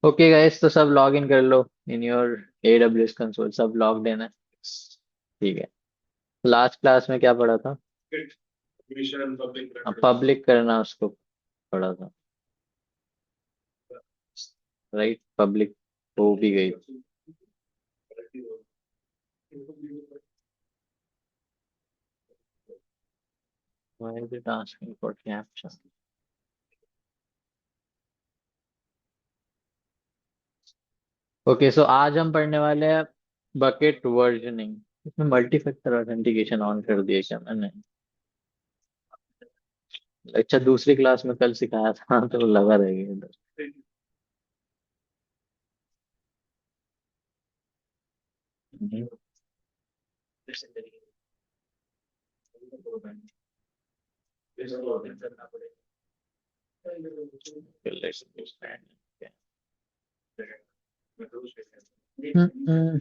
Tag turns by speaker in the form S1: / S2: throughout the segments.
S1: Okay guys, तो सब log in कर लो इन योर AWS कंसोल। सब लॉग्ड इन है? ठीक है। लास्ट क्लास में क्या पढ़ा था? पब्लिक करना उसको पढ़ा था, राइट? पब्लिक हो भी गई। Why is it asking for caption? Okay, so आज हम पढ़ने वाले हैं बकेट वर्जनिंग। इसमें मल्टी फैक्टर ऑथेंटिकेशन ऑन कर दिया क्या मैंने? अच्छा, दूसरी क्लास में कल सिखाया था तो लगा रहेगा इधर। हम्म। Let's understand. Hmm.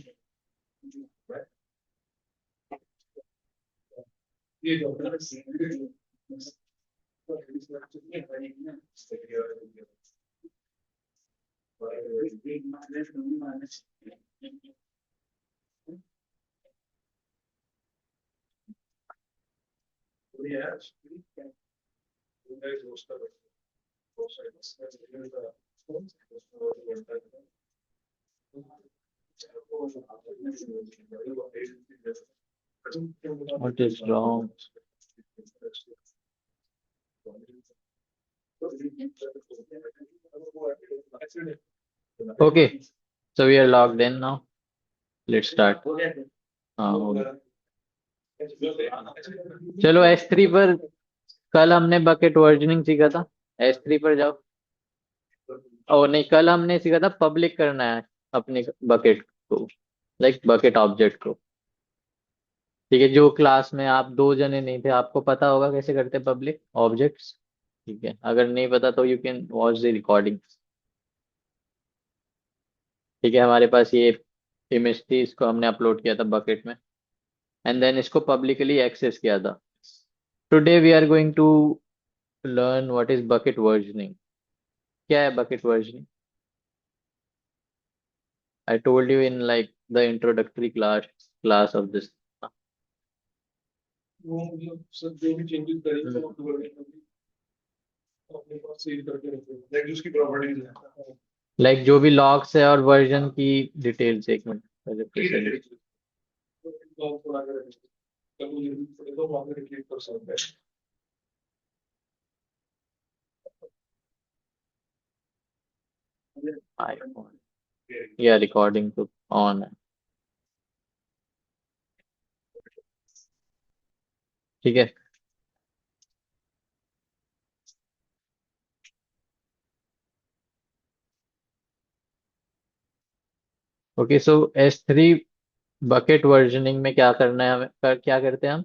S1: What is wrong? Okay, so we are logged in now. Let's start. हाँ, चलो S3 पर। कल हमने बकेट वर्जनिंग सीखा था। S3 पर जाओ। ओ नहीं, कल हमने सीखा था पब्लिक करना है अपने बकेट को, लाइक बकेट ऑब्जेक्ट को। ठीक है, जो क्लास में आप दो जने नहीं थे, आपको पता होगा कैसे करते पब्लिक ऑब्जेक्ट्स। ठीक है, अगर नहीं पता तो you can watch the recording. ठीक है, हमारे पास ये इमेज थी, इसको हमने अपलोड किया था बकेट में, एंड देन इसको पब्लिकली एक्सेस किया था। Today we are going to learn what is bucket versioning. क्या है bucket versioning? I told you in like the introductory class of this. वो मतलब सब जो भी चेंजेस करेंगे वो अपने पास सेव करके रखेंगे, लाइक जो उसकी प्रॉपर्टीज है, लाइक जो भी लॉग्स है और वर्जन की डिटेल्स। एक मिनट पहले लॉग बना के रखेंगे, तब वो जरूरत पड़े तो वहां पे क्लिक कर सकते हैं। आईफोन या रिकॉर्डिंग तो ऑन है। ठीक है। ओके, सो S3 बकेट वर्जनिंग में क्या करना है हमें, क्या करते हैं हम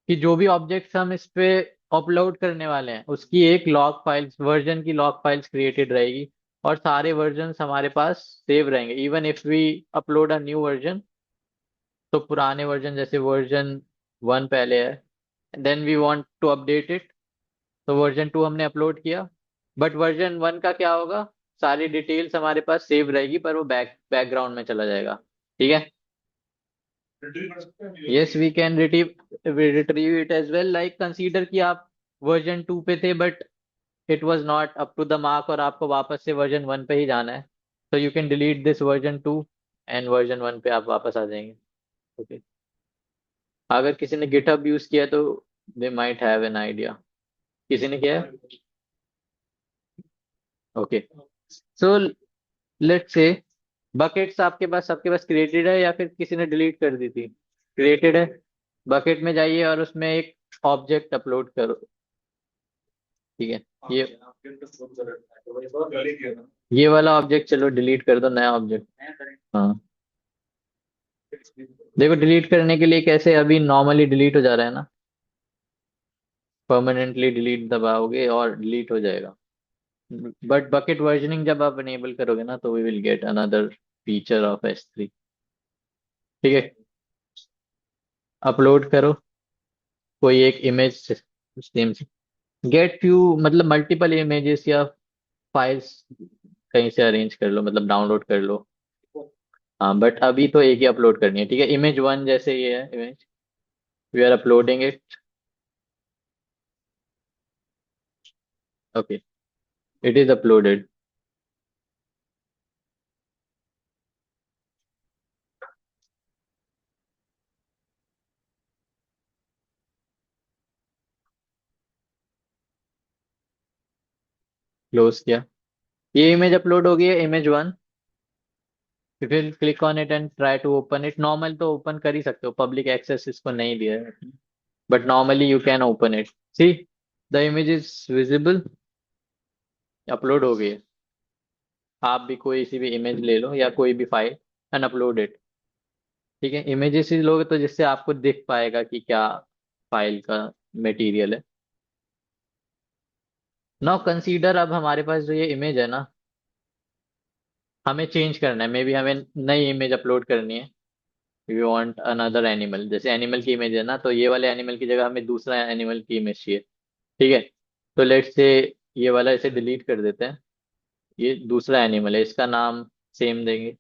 S1: कि जो भी ऑब्जेक्ट्स हम इस पे अपलोड करने वाले हैं उसकी एक लॉग फाइल्स, वर्जन की लॉग फाइल्स क्रिएटेड रहेगी, और सारे वर्जन हमारे पास सेव रहेंगे। Even if we upload a new version, तो पुराने वर्जन जैसे वर्जन 1 पहले है, then we want to update it, तो वर्जन 2 हमने अपलोड किया, बट वर्जन 1 का क्या होगा, सारी डिटेल्स हमारे पास सेव रहेगी पर वो बैकग्राउंड में चला जाएगा। ठीक है। Yes, we can retrieve it as well, like consider कि आप वर्जन 2 पे थे but it was not up to the mark और आपको वापस से वर्जन 1 पे ही जाना है, तो you can delete this version 2 and version 1 पे आप वापस आ जाएंगे। ओके। अगर किसी ने गिटहब यूज किया तो they might have an idea. किसी ने किया है? Okay, so let's say buckets आपके पास, सबके पास क्रिएटेड है या फिर किसी ने डिलीट कर दी थी? क्रिएटेड है। बकेट में जाइए और उसमें एक ऑब्जेक्ट अपलोड करो। ठीक है, ये ये वाला ऑब्जेक्ट चलो डिलीट कर दो, नया ऑब्जेक्ट। हाँ, देखो डिलीट करने के लिए कैसे, अभी नॉर्मली डिलीट हो जा रहा है ना, परमानेंटली डिलीट दबाओगे और डिलीट हो जाएगा। बट बकेट वर्जनिंग जब आप इनेबल करोगे ना, तो we will get another feature of S3। ठीक है। अपलोड करो कोई एक इमेज सेम। गेट फ्यू मतलब मल्टीपल इमेजेस या फाइल्स कहीं से अरेंज कर लो, मतलब डाउनलोड कर लो। हाँ बट अभी तो एक ही अपलोड करनी है, ठीक है। इमेज वन जैसे ये है image, we are uploading it. Okay, it is uploaded. Close किया, ये इमेज अपलोड हो गई है, इमेज वन। फिर click on it and try to open it. Normal तो ओपन कर ही सकते हो, पब्लिक एक्सेस इसको नहीं दिया है, but normally you can open it. See the image is visible, upload हो गई है। आप भी कोई सी भी इमेज ले लो या कोई भी फाइल एंड अपलोड इट। ठीक है, इमेजेस ही लोगे तो जिससे आपको दिख पाएगा कि क्या फाइल का मटेरियल है। नाउ कंसीडर, अब हमारे पास जो ये इमेज है ना, हमें चेंज करना है, मे बी हमें नई इमेज अपलोड करनी है। वी वांट अनदर एनिमल, जैसे एनिमल की इमेज है ना, तो ये वाले एनिमल की जगह हमें दूसरा एनिमल की इमेज चाहिए। ठीक है, तो लेट्स से ये वाला इसे डिलीट कर देते हैं। ये दूसरा एनिमल है, इसका नाम सेम देंगे।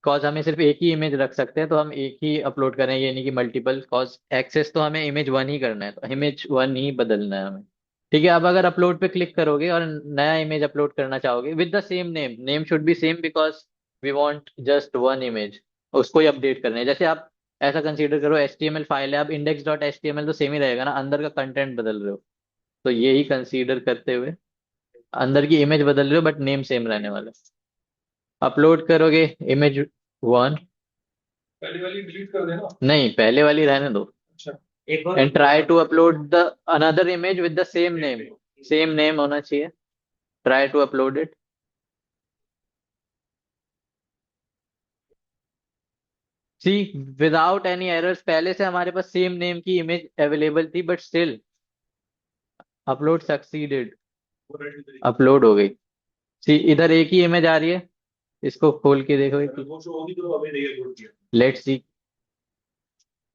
S1: कॉज हमें सिर्फ एक ही इमेज रख सकते हैं, तो हम एक ही अपलोड करें, ये नहीं कि मल्टीपल। कॉज एक्सेस तो हमें इमेज वन ही करना है, तो इमेज वन ही बदलना है हमें। ठीक है, अब अगर अपलोड पे क्लिक करोगे और नया इमेज अपलोड करना चाहोगे with the same name, name should be same because we want just one image, उसको ही अपडेट करना है। जैसे आप ऐसा कंसीडर करो, HTML फाइल है, अब index.html तो सेम ही रहेगा ना, अंदर का कंटेंट बदल रहे हो। तो ये ही कंसीडर करते हुए अंदर की इमेज बदल रहे हो बट नेम सेम रहने वाला है। अपलोड करोगे इमेज वन। पहले वाली डिलीट कर देना, नहीं पहले वाली रहने दो। अच्छा, एक बार and try to upload the another image with the same name, same name होना चाहिए। Try to upload it. See without any errors, पहले से हमारे पास सेम नेम की इमेज अवेलेबल थी but still upload succeeded, upload हो गई। सी इधर एक ही इमेज आ रही है, इसको खोल के देखो। लेट्स सी,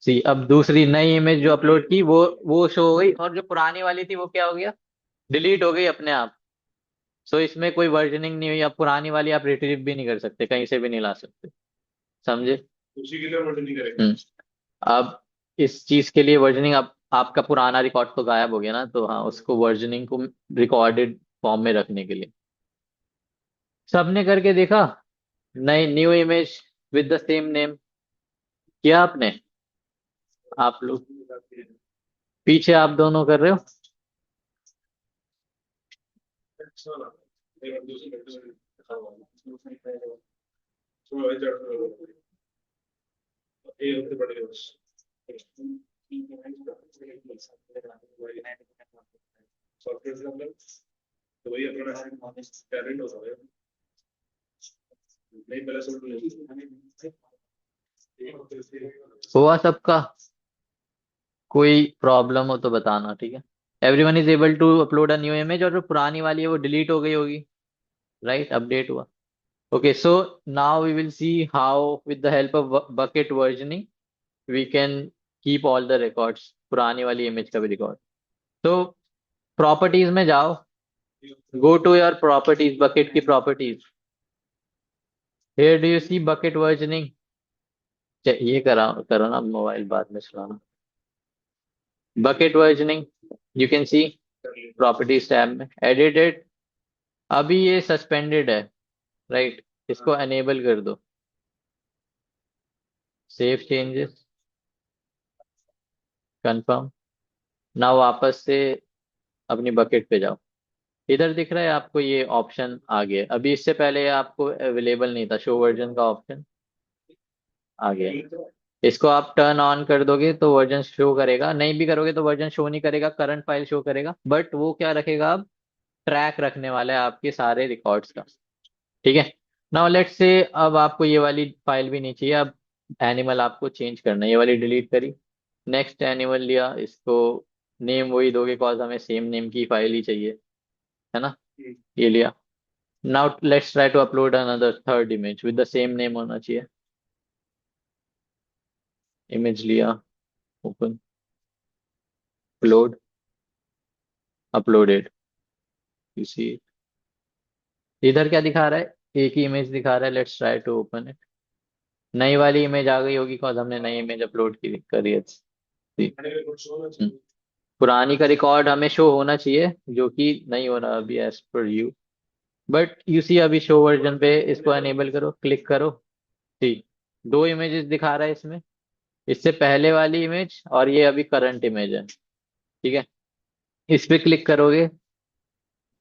S1: सी अब दूसरी नई इमेज जो अपलोड की वो शो हो गई, और जो पुरानी वाली थी वो क्या हो गया, डिलीट हो गई अपने आप। सो इसमें कोई वर्जनिंग नहीं हुई, अब पुरानी वाली आप रिट्रीव भी नहीं कर सकते, कहीं से भी नहीं ला सकते। समझे? उसी के लिए वर्जनिंग करेंगे। अब इस चीज के लिए वर्जनिंग, अब आपका पुराना रिकॉर्ड तो गायब हो गया ना, तो हाँ उसको वर्जनिंग को रिकॉर्डेड फॉर्म में रखने के लिए सबने करके देखा। नई new image with the same name किया आपने? आप लोग पीछे आप दोनों कर रहे हो। हुआ सबका? कोई प्रॉब्लम हो तो बताना, ठीक है। Everyone is able to upload a new image, और जो पुरानी वाली है वो डिलीट हो गई होगी, राइट? अपडेट हुआ। Okay, so now we will see how with the help of bucket versioning we can keep all the records, पुरानी वाली इमेज का भी रिकॉर्ड। तो प्रॉपर्टीज में जाओ, go to your properties, bucket की properties. Here do you see bucket versioning? ये करा करो ना, मोबाइल बाद में चलाना। Bucket versioning, you can see properties tab में, एडिटेड। अभी ये सस्पेंडेड है, राइट? इसको एनेबल कर दो। Save changes, confirm. ना वापस से अपनी बकेट पे जाओ। इधर दिख रहा है आपको ये ऑप्शन आ गया, अभी इससे पहले आपको अवेलेबल नहीं था, शो वर्जन का ऑप्शन आ गया। इसको आप टर्न ऑन कर दोगे तो वर्जन शो करेगा, नहीं भी करोगे तो वर्जन शो नहीं करेगा, करंट फाइल शो करेगा, बट वो क्या रखेगा, अब ट्रैक रखने वाला है आपके सारे रिकॉर्ड्स का। ठीक है, नाउ लेट्स से अब आपको ये वाली फाइल भी नहीं चाहिए, अब एनिमल आपको चेंज करना है, ये वाली डिलीट करी। नेक्स्ट एनिमल लिया, इसको नेम वही दोगे कॉज हमें सेम नेम की फाइल ही चाहिए, है ना? ये लिया। Now let's try to upload another third image with the same name होना चाहिए। इमेज लिया, ओपन, अपलोड, अपलोडेड, किसी, इधर क्या दिखा रहा है, एक ही इमेज दिखा रहा है, let's try to open it. नई वाली इमेज आ गई होगी, कॉज हमने नई इमेज अपलोड की करी है। हम्म, पुरानी का रिकॉर्ड हमें शो होना चाहिए, जो कि नहीं हो रहा अभी as per you. But you see अभी शो वर्जन पे इसको एनेबल करो, क्लिक करो। ठीक, दो इमेजेस दिखा रहा है इसमें, इससे पहले वाली इमेज और ये अभी करंट इमेज है। ठीक है, इस पे क्लिक करोगे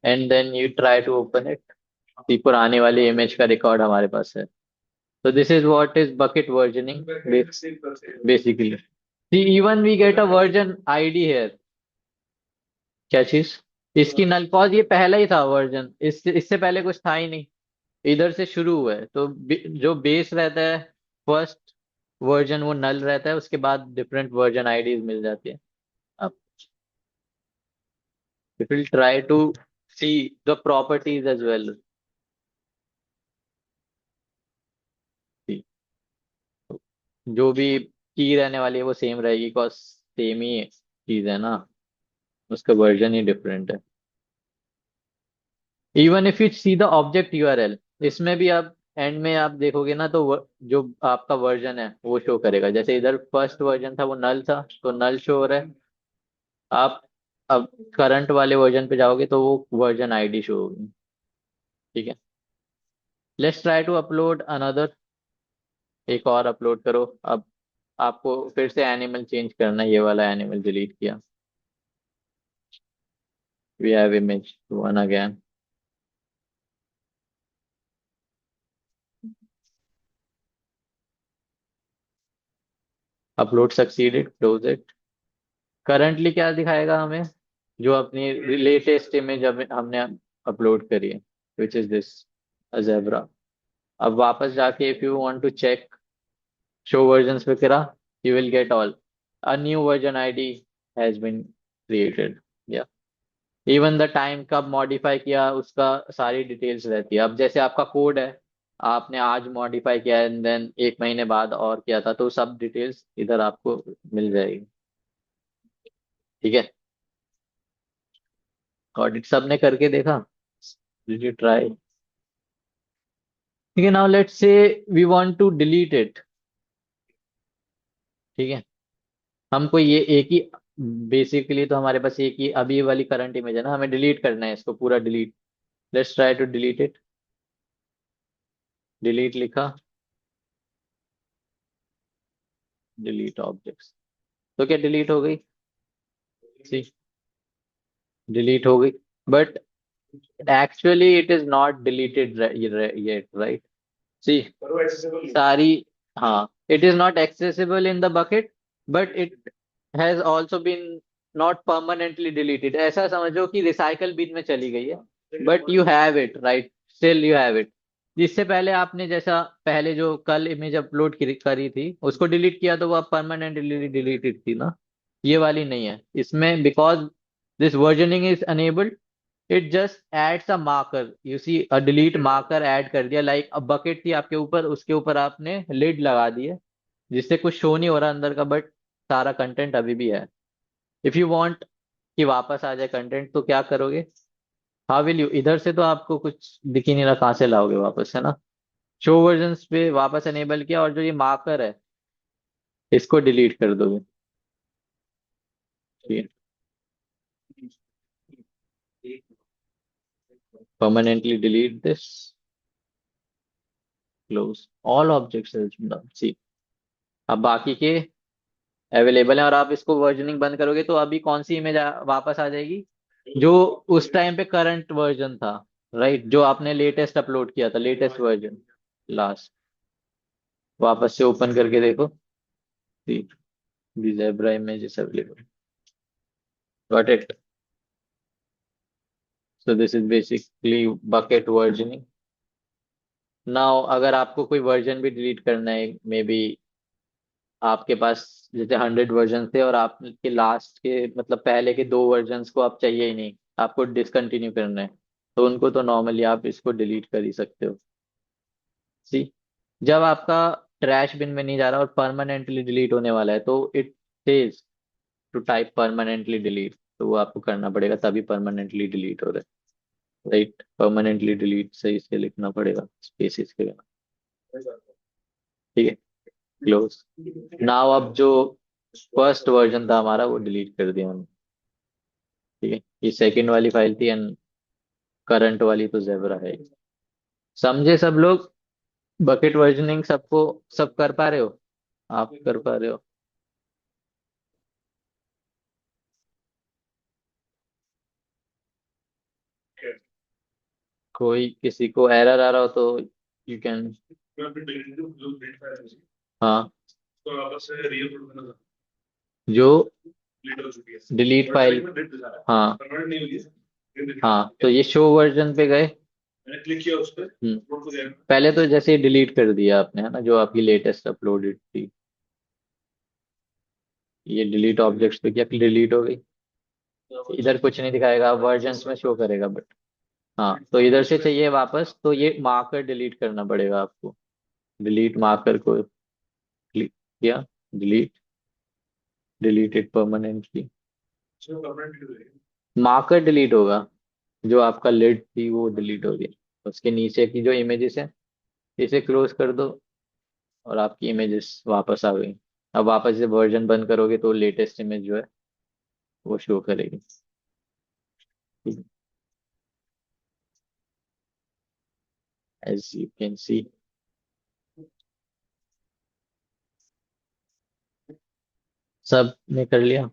S1: and then you try to open it. पुराने वाली इमेज का रिकॉर्ड हमारे पास है। So this is what is bucket versioning basically. See, even we get a version ID here. क्या चीज, इसकी नल कॉज ये पहला ही था वर्जन, इससे पहले कुछ था ही नहीं, इधर से शुरू हुआ है। तो जो बेस रहता है, फर्स्ट वर्जन वो नल रहता है, उसके बाद डिफरेंट वर्जन आईडीज मिल जाती है। अब it will try to see the properties as well. जो भी की रहने वाली है वो सेम रहेगी, कॉज सेम ही चीज है ना, उसका वर्जन ही डिफरेंट है। Even if you see the object URL, इसमें भी आप एंड में आप देखोगे ना, तो जो आपका वर्जन है वो शो करेगा। जैसे इधर फर्स्ट वर्जन था वो नल था, तो नल शो हो रहा है। आप अब करंट वाले वर्जन पे जाओगे तो वो वर्जन आईडी शो होगी। ठीक है, let's try to upload another, एक और अपलोड करो। अब आपको फिर से एनिमल चेंज करना है, ये वाला एनिमल डिलीट किया। We have image one again, upload succeeded, close it. Currently क्या दिखाएगा हमें, जो अपनी लेटेस्ट इमेज हमने अपलोड करी है, विच इज दिस, अजेब्रा। अब वापस जाके if you want to check show versions पे करा, you will get all, a new version ID has been created, या इवन द टाइम कब मॉडिफाई किया उसका सारी डिटेल्स रहती है। अब जैसे आपका कोड है, आपने आज मॉडिफाई किया एंड देन एक महीने बाद और किया था, तो सब डिटेल्स इधर आपको मिल जाएगी। ठीक है, ऑडिट सबने करके देखा, डिड यू ट्राई? ठीक है, now let's say we want to delete it. ठीक है, हमको ये एक ही, बेसिकली तो हमारे पास एक ही अभी वाली करंट इमेज है ना, हमें डिलीट करना है इसको पूरा, delete. Let's try to delete it. Delete लिखा, डिलीट ऑब्जेक्ट्स, तो क्या डिलीट हो गई? सी, डिलीट हो गई, but actually it is not deleted yet, right? See, sorry, हाँ, it is not accessible in the bucket, but it has also been not permanently deleted. ऐसा समझो कि रिसाइकल बिन में चली गई है, but you have it, right, still you have it. जिससे पहले आपने जैसा पहले जो कल इमेज अपलोड करी थी उसको डिलीट किया, तो वो अब परमानेंटली डिलीटेड थी ना, ये वाली नहीं है इसमें, because this versioning is enabled. It just adds a marker, you see a delete marker add कर दिया, लाइक अ बकेट थी आपके ऊपर, उसके ऊपर आपने लिड लगा दिया, जिससे कुछ शो नहीं हो रहा अंदर का, बट सारा कंटेंट अभी भी है। इफ यू वांट कि वापस आ जाए कंटेंट, तो क्या करोगे? हाउ विल यू, इधर से तो आपको कुछ दिख ही नहीं रहा, कहाँ से लाओगे वापस, है ना? शो वर्जन्स पे वापस एनेबल किया, और जो ये मार्कर है इसको डिलीट कर दोगे। ठीक है, permanently delete this, close all objects. See, अब बाकी के अवेलेबल है, और आप इसको वर्जनिंग बंद करोगे तो अभी कौन सी इमेज वापस आ जाएगी, जो उस टाइम पे करंट वर्जन था, राइट, जो आपने लेटेस्ट अपलोड किया था, लेटेस्ट वर्जन, लास्ट। वापस से ओपन करके देखो, the zebra image is available, got it. So this is basically bucket versioning. Now अगर आपको कोई वर्जन भी डिलीट करना है, मे बी आपके पास जैसे 100 वर्जन थे, और आपके लास्ट के मतलब पहले के दो वर्जन्स को आप चाहिए ही नहीं, आपको डिसकंटिन्यू करना है, तो उनको तो नॉर्मली आप इसको डिलीट कर ही सकते हो। सी, जब आपका ट्रैश बिन में नहीं जा रहा और परमानेंटली डिलीट होने वाला है, तो it says to type permanently delete, तो वो आपको करना पड़ेगा, तभी परमानेंटली डिलीट हो रहा है, राइट। परमानेंटली डिलीट सही से लिखना पड़ेगा स्पेसिस के बिना। ठीक है, क्लोज। नाउ अब जो फर्स्ट वर्जन था हमारा वो डिलीट कर दिया हमने। ठीक है, ये सेकंड वाली फाइल थी एंड करंट वाली तो जेब्रा है। समझे सब लोग? बकेट वर्जनिंग सबको, सब कर पा रहे हो? आप कर पा रहे हो? कोई किसी को एरर आ रहा हो तो यू कैन। हाँ, जो डिलीट फाइल, हाँ हाँ, तो ये शो वर्जन पे गए। पहले तो जैसे डिलीट कर दिया आपने, है ना, जो आपकी लेटेस्ट अपलोडेड थी, ये डिलीट ऑब्जेक्ट्स पे क्या डिलीट हो गई। इधर कुछ नहीं दिखाएगा, वर्जन्स में शो करेगा बट। हाँ, तो इधर से चाहिए वापस, तो ये मार्कर डिलीट करना पड़ेगा आपको। डिलीट मार्कर को क्लिक किया, delete, deleted permanently. Marker delete होगा, जो आपका लिड थी वो डिलीट हो गई। उसके नीचे की जो इमेजेस है, इसे क्लोज कर दो और आपकी इमेजेस वापस आ गई। अब वापस से वर्जन बंद करोगे तो लेटेस्ट इमेज जो है वो शो करेगी। एज यू कैन सी, सब ने कर लिया,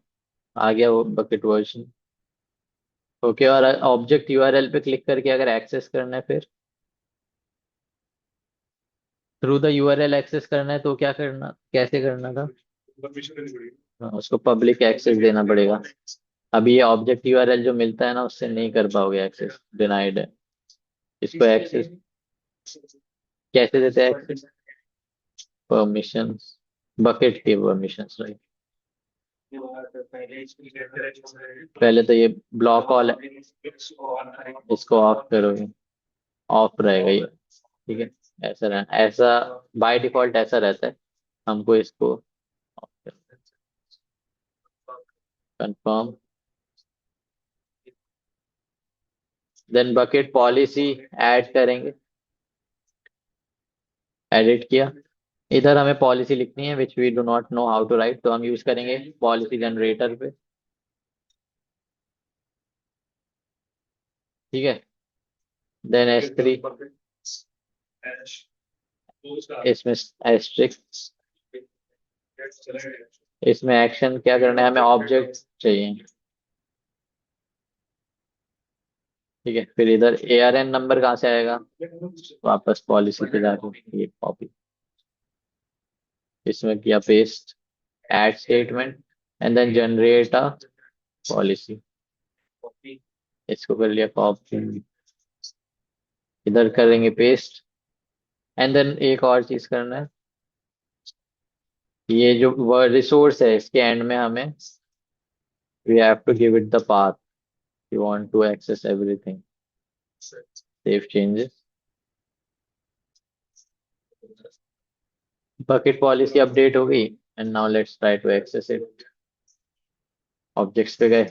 S1: आ गया वो बकेट वर्जन। ओके, और ऑब्जेक्ट यूआरएल पे क्लिक करके अगर एक्सेस करना है फिर थ्रू द यूआरएल एक्सेस करना है तो क्या करना, कैसे करना था? हाँ, उसको पब्लिक एक्सेस देना पड़ेगा। अभी ये ऑब्जेक्ट यूआरएल जो मिलता है ना, उससे नहीं कर पाओगे एक्सेस, डिनाइड है। इसको एक्सेस कैसे देते हैं एक्सेस? परमिशंस, बकेट के परमिशंस, राइट। पहले तो ये ब्लॉक ऑल है, इसको ऑफ करोगे, ऑफ रहेगा ये। ठीक है, ऐसा रहना, ऐसा बाय डिफॉल्ट ऐसा रहता है। हमको इसको confirm, then bucket policy add करेंगे। एडिट किया, इधर हमें पॉलिसी लिखनी है which we do not know how to write, तो हम यूज करेंगे पॉलिसी जनरेटर पे। ठीक है, देन S3, इसमें एस्ट्रिक्स, इसमें एक्शन क्या करना है, हमें ऑब्जेक्ट चाहिए। ठीक है, फिर इधर ARN नंबर कहाँ से आएगा? वापस पॉलिसी पे जाके ये कॉपी, इसमें किया paste, add statement and then generate a policy, इसको कर लिया कॉपी, इधर करेंगे पेस्ट एंड देन एक और चीज करना है, ये जो रिसोर्स है इसके एंड में हमें we have to give it the path, you want to access everything, save changes, bucket policy update हो गई and now let's try to access it. Objects पे गए,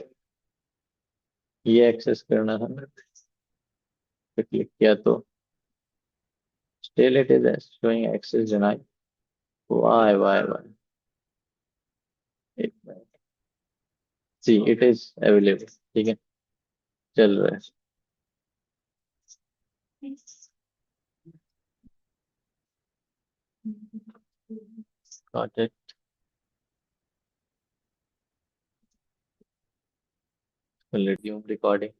S1: ये एक्सेस करना था, पे क्लिक किया तो still it is showing access denied, why एक minute, see it is available. ठीक है, चल रहा है। Got it. Resume recording.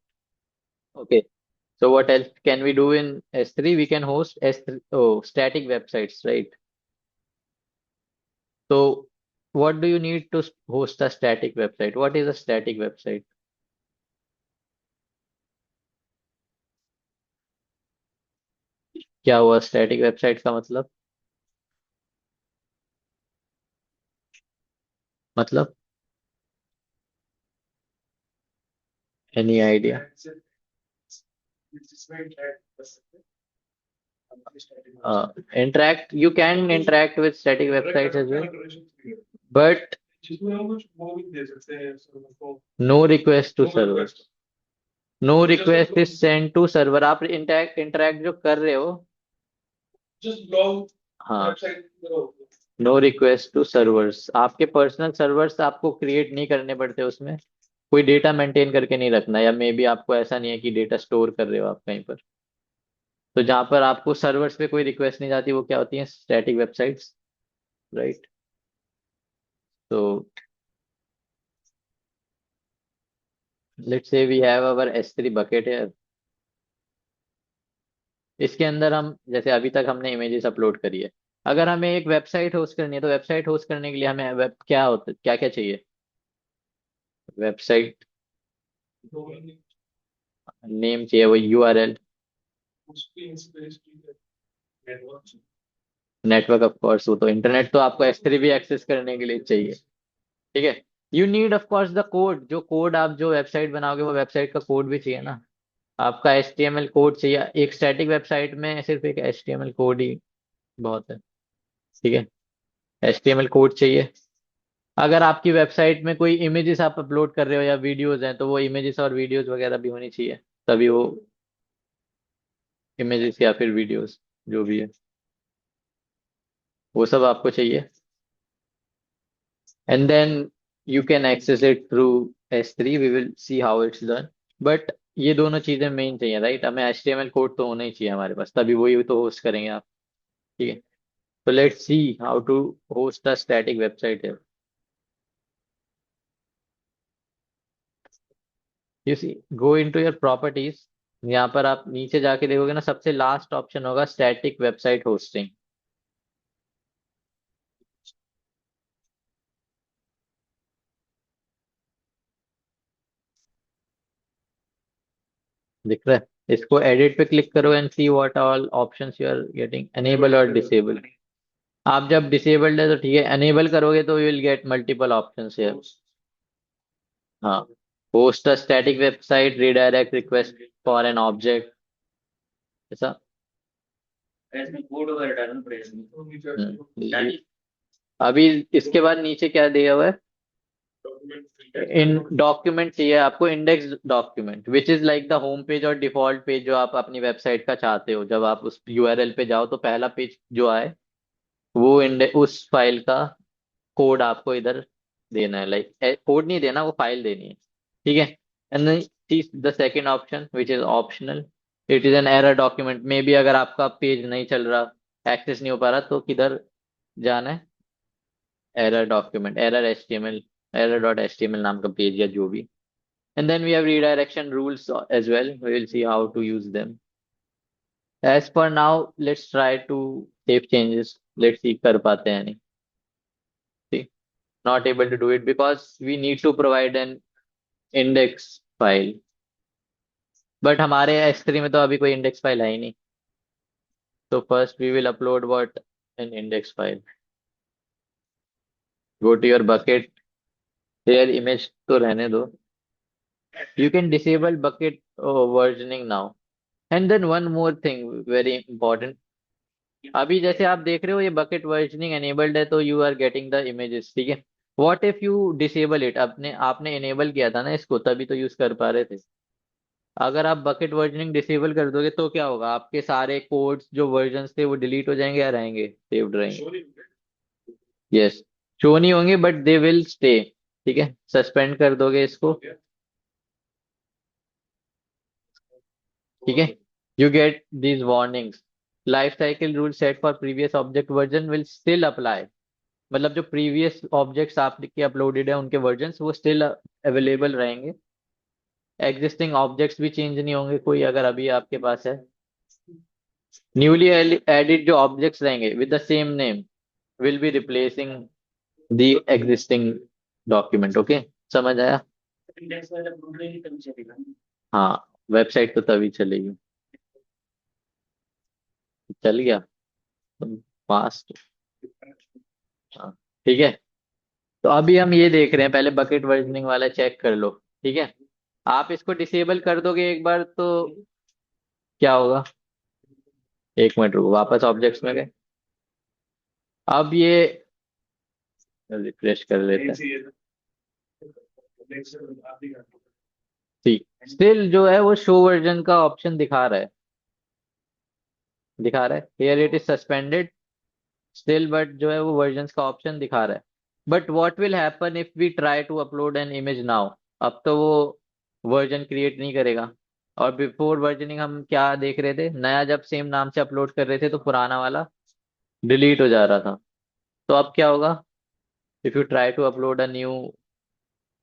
S1: Okay. So what else can we do in S3? We can host S3, oh, static websites, right? So what do you need to host a static website? What is a static website? क्या हुआ static website का मतलब? मतलब any idea? Interact, you can interact with static websites as well, but no request to server, no request is send to server. आप interact interact जो कर रहे हो, हाँ, नो रिक्वेस्ट टू सर्वर्स, आपके पर्सनल सर्वर्स आपको क्रिएट नहीं करने पड़ते उसमें, कोई डेटा मेंटेन करके नहीं रखना, या मे बी आपको ऐसा नहीं है कि डेटा स्टोर कर रहे हो आप कहीं पर। तो जहां पर आपको सर्वर्स पे कोई रिक्वेस्ट नहीं जाती वो क्या होती है, स्टैटिक वेबसाइट्स, राइट। तो let's say we have our S3 bucket है। इसके अंदर हम, जैसे अभी तक हमने इमेजेस अपलोड करी है, अगर हमें एक वेबसाइट होस्ट करनी है तो वेबसाइट होस्ट करने के लिए हमें वेब क्या होता, क्या क्या चाहिए, वेबसाइट नेम चाहिए, वो URL, नेटवर्क ऑफ कोर्स, वो तो इंटरनेट तो आपको S3 भी एक्सेस करने के लिए चाहिए, ठीक है। You need of course the code, जो कोड आप जो वेबसाइट बनाओगे वो वेबसाइट का कोड भी चाहिए ना, आपका HTML कोड चाहिए। एक स्टैटिक वेबसाइट में सिर्फ एक HTML कोड ही बहुत है, ठीक है, HTML कोड चाहिए। अगर आपकी वेबसाइट में कोई इमेजेस आप अपलोड कर रहे हो या वीडियोस हैं तो वो इमेजेस और वीडियोस वगैरह भी होनी चाहिए, तभी वो इमेजेस या फिर वीडियोस जो भी है वो सब आपको चाहिए। And then you can access it through S3, we will see how it's done. But ये दोनों चीजें मेन चाहिए, राइट, हमें HTML कोड तो होना ही चाहिए हमारे पास, तभी वही तो होस्ट करेंगे आप, ठीक है। तो let's see how to host a static website है। You see, go into your properties, यहाँ पर आप नीचे जाके देखोगे ना, सबसे लास्ट ऑप्शन होगा स्टैटिक वेबसाइट होस्टिंग, दिख रहा है, इसको एडिट पे क्लिक करो and see what all options you are getting, enable और डिसेबल। आप जब डिसेबल्ड है तो ठीक है, एनेबल करोगे तो you will get multiple options है। हाँ, host a static website, redirect request for an object, ऐसा। अभी इसके बाद नीचे क्या दिया हुआ है, इन डॉक्यूमेंट चाहिए आपको, index document which is like the home page और डिफॉल्ट पेज जो आप अपनी वेबसाइट का चाहते हो, जब आप उस URL पे जाओ तो पहला पेज जो आए वो इंडेक्स, उस फाइल का कोड आपको इधर देना है, लाइक कोड नहीं देना, वो फाइल देनी है, ठीक है। And the second option which is optional, it is an error document, may be अगर आपका पेज नहीं चल रहा, एक्सेस नहीं हो पा रहा, तो किधर जाना है, एरर डॉक्यूमेंट, एरर.html नाम का पेज या जो भी। And then we have redirection rules as well. We will see how to use them. As for now, let's try to save changes. Let's see कर पाते हैं नहीं। See, not able to do it because we need to provide an index file. But हमारे S3 में तो अभी कोई index file है ही नहीं। So first we will upload what, an index file. Go to your bucket. Here image तो रहने दो। You can disable bucket versioning now. And then one more thing, very important. अभी जैसे आप देख रहे हो ये बकेट वर्जनिंग एनेबल्ड है तो you are getting the images, ठीक है। What if you disable it, अपने आपने इनेबल किया था ना इसको, तभी तो यूज कर पा रहे थे। अगर आप बकेट वर्जनिंग डिसेबल कर दोगे तो क्या होगा, आपके सारे कोड्स जो वर्जन्स थे वो डिलीट हो जाएंगे या रहेंगे, सेव्ड रहेंगे। यस, शो नहीं होंगे बट दे विल स्टे, ठीक है। सस्पेंड कर दोगे इसको, ठीक है। You get these warnings, life cycle rule set for previous object version will still apply, मतलब जो प्रीवियस ऑब्जेक्ट्स आपके अपलोडेड है उनके वर्जन्स वो स्टिल अवेलेबल रहेंगे, एग्जिस्टिंग ऑब्जेक्ट्स भी चेंज नहीं होंगे कोई अगर अभी आपके पास है। न्यूली एडिड जो ऑब्जेक्ट्स रहेंगे with the same name will be replacing the existing document, okay, समझ आया। हाँ, वेबसाइट तो तभी चलेगी, चल गया फास्ट, हाँ, ठीक है। तो अभी हम ये देख रहे हैं, पहले बकेट वर्जनिंग वाला चेक कर लो, ठीक है। आप इसको डिसेबल कर दोगे एक बार तो क्या होगा, एक मिनट रुको, वापस ऑब्जेक्ट्स में गए। अब ये रिफ्रेश कर लेते हैं। ठीक, स्टिल जो है वो शो वर्जन का ऑप्शन दिखा रहा है। दिखा रहा है here it is suspended still, but जो है वो वर्जन्स का ऑप्शन दिखा रहा है। But what will happen if we try to upload an image now? अब तो वो वर्जन क्रिएट नहीं करेगा। और बिफोर वर्जनिंग हम क्या देख रहे थे, नया जब सेम नाम से अपलोड कर रहे थे तो पुराना वाला डिलीट हो जा रहा था। तो अब क्या होगा? If you try to upload a new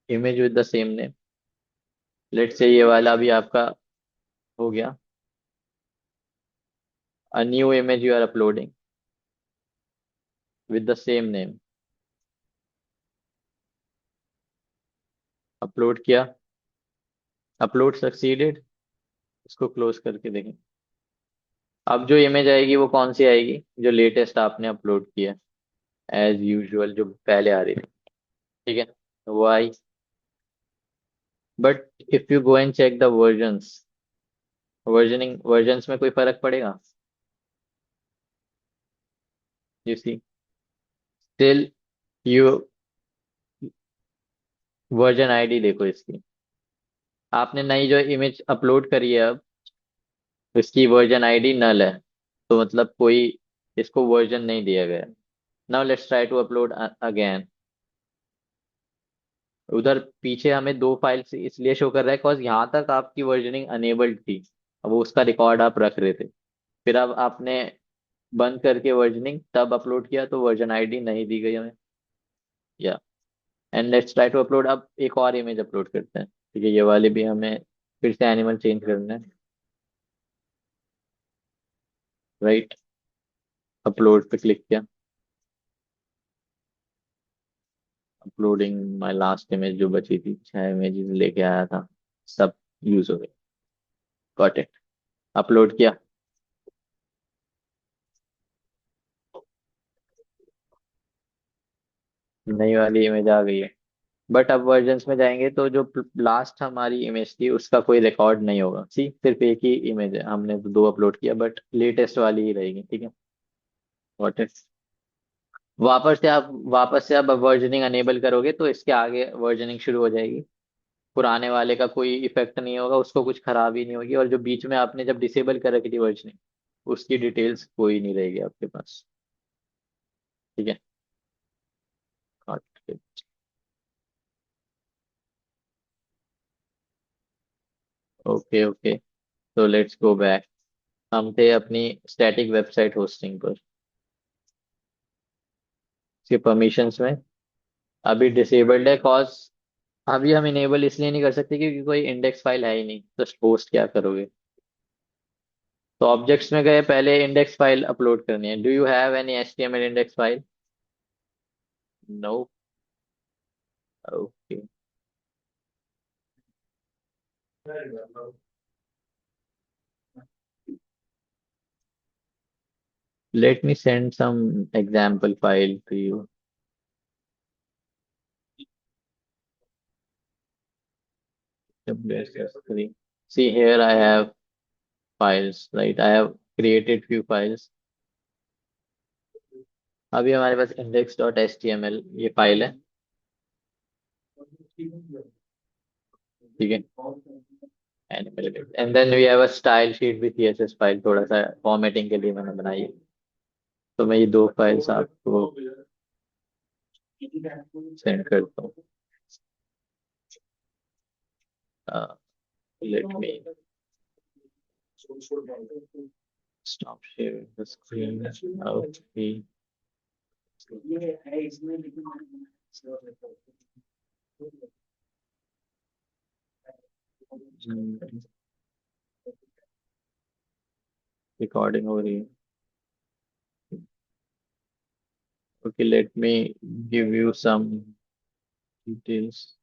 S1: image with the same name, let's say ये वाला भी आपका हो गया, a new image you are uploading with the same name. Upload किया, अपलोड सक्सीडेड। इसको क्लोज करके देखें। अब जो इमेज आएगी वो कौन सी आएगी? जो लेटेस्ट आपने अपलोड किया, एज यूजुअल जो पहले आ रही थी। ठीक है, वो आई। But if you go and check the versions, versioning versions में कोई फर्क पड़ेगा? You see, still you, version ID देखो इसकी। आपने नई जो इमेज अपलोड करी है अब, इसकी वर्जन आईडी नल है। तो मतलब कोई इसको वर्जन नहीं दिया गया। Now let's try to upload again. उधर पीछे हमें दो फाइल्स इसलिए शो कर रहा है बिकॉज यहाँ तक आपकी वर्जनिंग अनेबल्ड थी। अब वो उसका रिकॉर्ड आप रख रहे थे। फिर अब आपने बंद करके वर्जनिंग तब अपलोड किया तो वर्जन आईडी नहीं दी गई हमें। या and let's try to upload. अब एक और इमेज अपलोड करते हैं। ठीक है, ये वाली भी हमें फिर से एनिमल चेंज करना है। राइट, अपलोड पे क्लिक किया। अपलोडिंग माय लास्ट इमेज जो बची थी, 6 इमेजेस लेके आया था, सब यूज हो गए। Got it. अपलोड किया। नई वाली इमेज आ गई है। बट अब वर्जन्स में जाएंगे तो जो लास्ट हमारी इमेज थी उसका कोई रिकॉर्ड नहीं होगा। सी, सिर्फ एक ही इमेज है, हमने तो दो अपलोड किया बट लेटेस्ट वाली ही रहेगी। ठीक है, व्हाट इज, वापस से अब वर्जनिंग अनेबल करोगे तो इसके आगे वर्जनिंग शुरू हो जाएगी। पुराने वाले का कोई इफेक्ट नहीं होगा, उसको कुछ खराबी नहीं होगी। और जो बीच में आपने जब डिसेबल कर रखी थी वर्जनिंग, उसकी डिटेल्स कोई नहीं रहेगी आपके पास। ठीक है, ओके ओके। तो लेट्स गो बैक। हम थे अपनी स्टैटिक वेबसाइट होस्टिंग पर। इसके परमिशंस में अभी डिसेबल्ड है कॉज अभी हम इनेबल इसलिए नहीं कर सकते क्योंकि कोई इंडेक्स फाइल है ही नहीं। जस्ट पोस्ट क्या करोगे? तो ऑब्जेक्ट्स में गए, पहले इंडेक्स फाइल अपलोड करनी है। Do you have any HTML index file? No. Okay, let me send some example file to you. See here I have files, right? I have created few files. अभी हमारे पास index.html ये file है। ठीक है, and then we have a style sheet with CSS file, थोड़ा सा formatting के लिए मैंने बनाई है। तो मैं ये दो फाइल्स आपको सेंड करता हूँ। Let me stop sharing the screen. Okay, recording हो रही है। Okay, let me give you some details.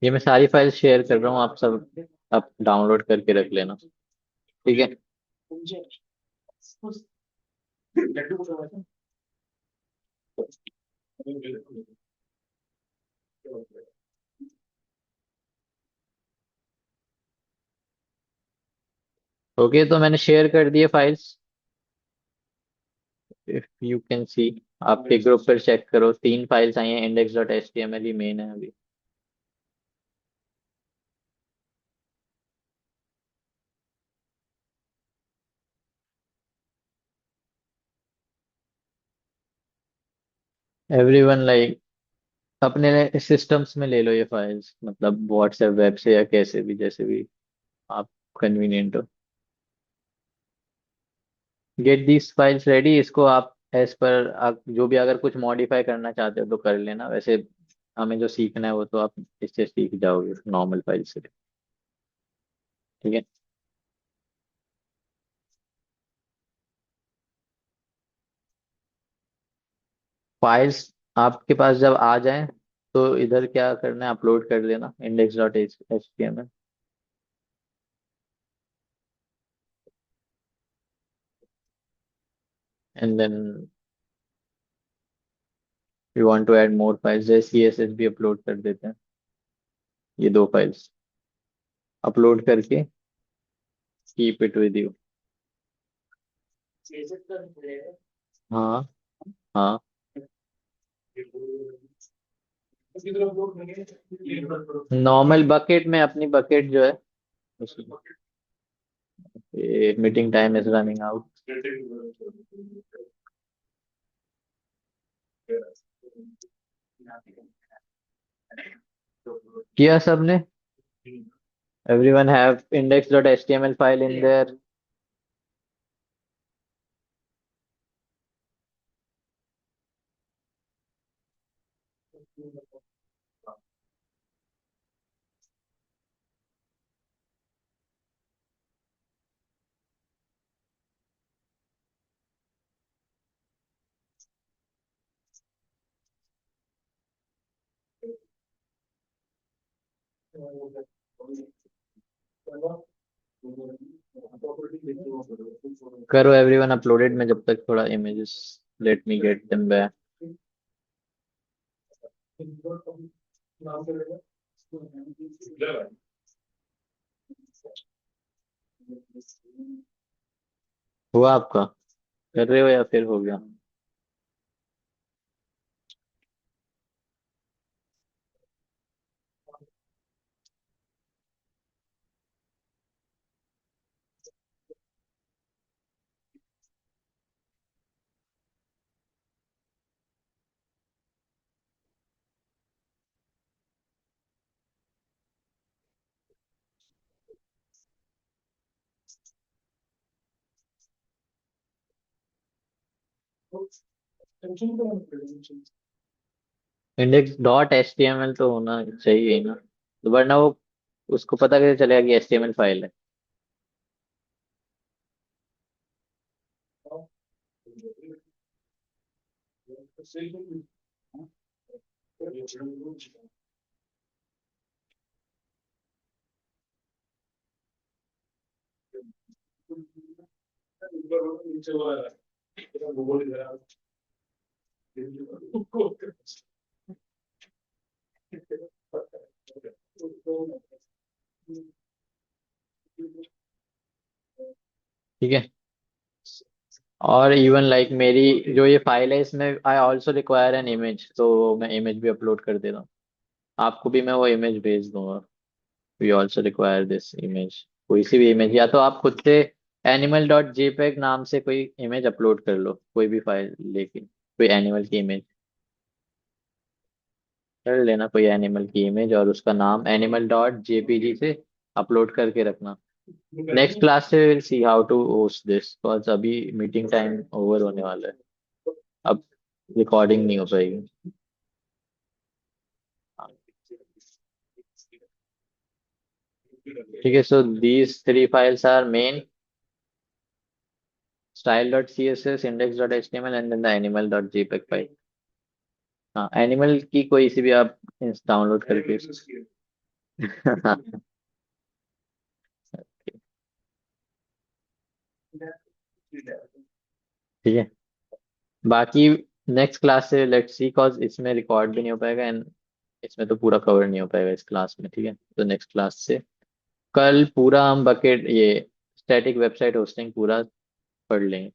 S1: ये मैं सारी फाइल शेयर कर रहा हूँ, आप सब आप डाउनलोड करके रख लेना। ठीक है, ओके, तो मैंने शेयर कर दिए files. If you can see, आपके ग्रुप पर चेक करो, 3 फाइल्स आई हैं, index dot H T M L ही मेन है अभी। एवरीवन लाइक अपने सिस्टम्स में ले लो ये फाइल्स, मतलब व्हाट्सएप वेब से या कैसे भी, जैसे भी आप कन्वीनियंट हो। गेट दिस फाइल्स रेडी, इसको आप एज पर आप जो भी अगर कुछ मॉडिफाई करना चाहते हो तो कर लेना, वैसे हमें जो सीखना है वो तो आप इससे सीख जाओगे नॉर्मल फाइल से। ठीक है। फाइल्स आपके पास जब आ जाएं तो इधर क्या करना है, अपलोड कर देना index dot H T M L. And then you want to add more files, जैसे सी एस एस भी अपलोड कर देते हैं, ये 2 फाइल्स अपलोड करके कीप इट विद यू। हाँ। हाँ। नॉर्मल बकेट में, अपनी बकेट जो है उसमें। Meeting time is running out. किया सबने? Everyone have index dot H T M L file in there? करो एवरीवन अपलोडेड, में जब तक थोड़ा images, let me get them back. हुआ आपका? कर रहे हो या फिर हो गया? Index dot H T M L तो होना चाहिए ही ना, तो वरना वो उसको पता कैसे चलेगा कि H T M L file है? ठीक है। और इवन लाइक मेरी जो ये फाइल है इसमें I also require an image, तो मैं इमेज भी अपलोड कर दे रहा हूँ। आपको भी मैं वो इमेज भेज दूंगा। We also require this image, कोई सी भी इमेज, या तो आप खुद से एनिमल डॉट जेपेग नाम से कोई इमेज अपलोड कर लो, कोई भी फाइल लेके, कोई एनिमल की इमेज कर लेना, कोई एनिमल की इमेज, और उसका नाम एनिमल डॉट जेपीजी से अपलोड करके रखना। नेक्स्ट क्लास से will see how to host this, because अभी मीटिंग टाइम ओवर होने वाला है, अब रिकॉर्डिंग नहीं हो पाएगी। ठीक है, so these 3 files are main, style dot css, index dot html, and then the animal dot jpeg file। हाँ, एनिमल की कोई सी भी आप डाउनलोड करके ठीक है। बाकी नेक्स्ट क्लास से लेट्स सी, कॉज इसमें रिकॉर्ड भी नहीं हो पाएगा एंड इसमें तो पूरा कवर नहीं हो पाएगा इस क्लास में। ठीक है, तो नेक्स्ट क्लास से कल पूरा हम बकेट ये स्टैटिक वेबसाइट होस्टिंग पूरा पढ़ लेंगे।